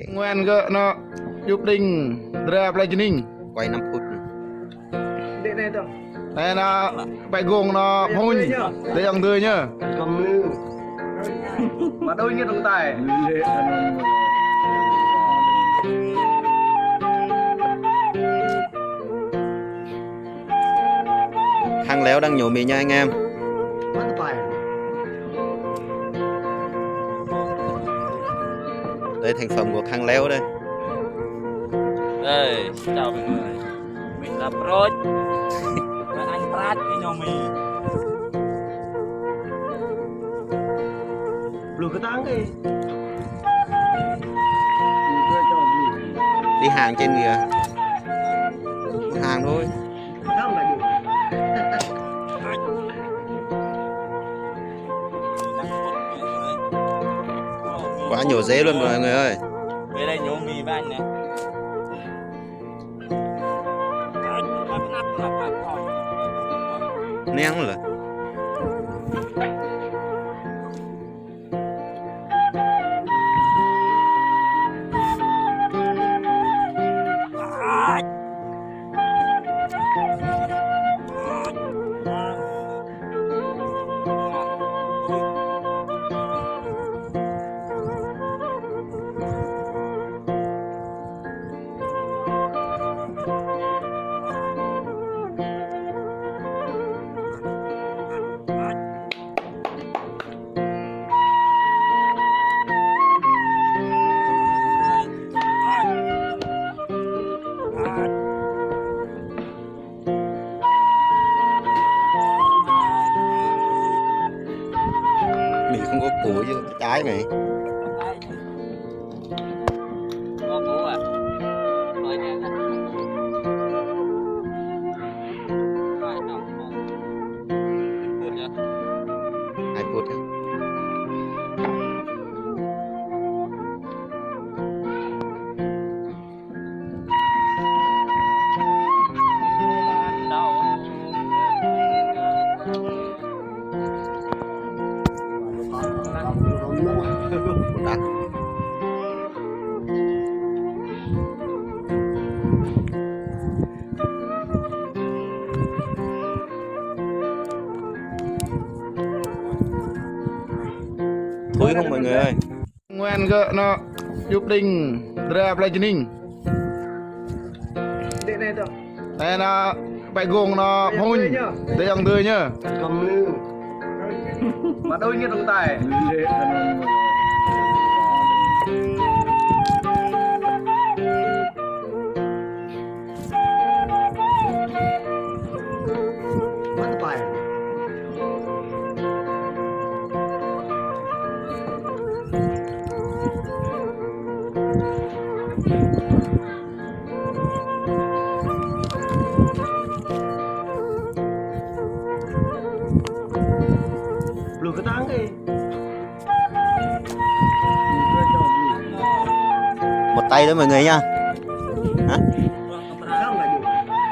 Ngoan gỡ nó chụp đình ra play ninh quay 5 phút đây nó phải gồm nó hôn để dòng tươi nhá mà đôi như đồng tài thang léo đang nhổ mì nha anh em. Đây thành phẩm của thang léo đây. Đây, chào mọi người. Mình là Proj. Và anh Prat đi nhổ mì. lùi cái táng đi Đi hàng trên kìa. Hàng thôi. không là gì Quá nhổ dế luôn mọi người ơi. Về đây nhổ mì với anh này. Nén rồi. Mì không có củ chứ trái mày. Có củ à? Rồi nè. 2 phút. Đã. Thúi không mọi người ơi. ngoan gỡ nó chụp đình ra play ninh đây nó phải gồm nó hôn để dòng tươi nhá mà đôi như đồng tài lùi cái táng đi Một tay đó mọi người nha. Hả? không là gì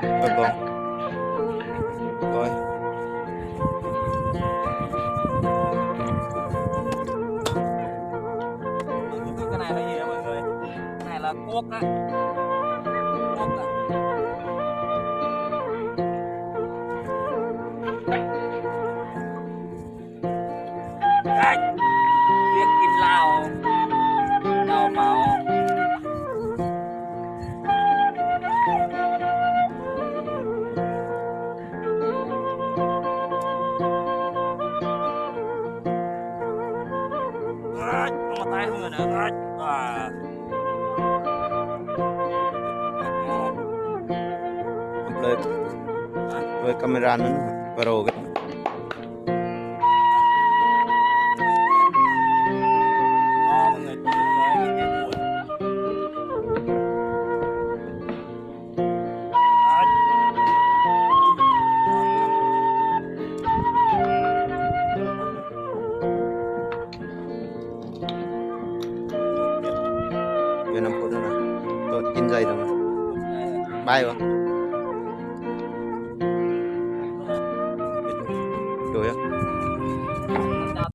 Rồi con. Rồi. Cái này là gì đó mọi người? Cái này là cuốc đó. Cuốc đó. Biết kim lao đào màu không có tay không rồi nữa Lên. Với camera nữa. Pro cái. Về 5 phút nữa nè. Rồi 9 giây rồi. Bay rồi.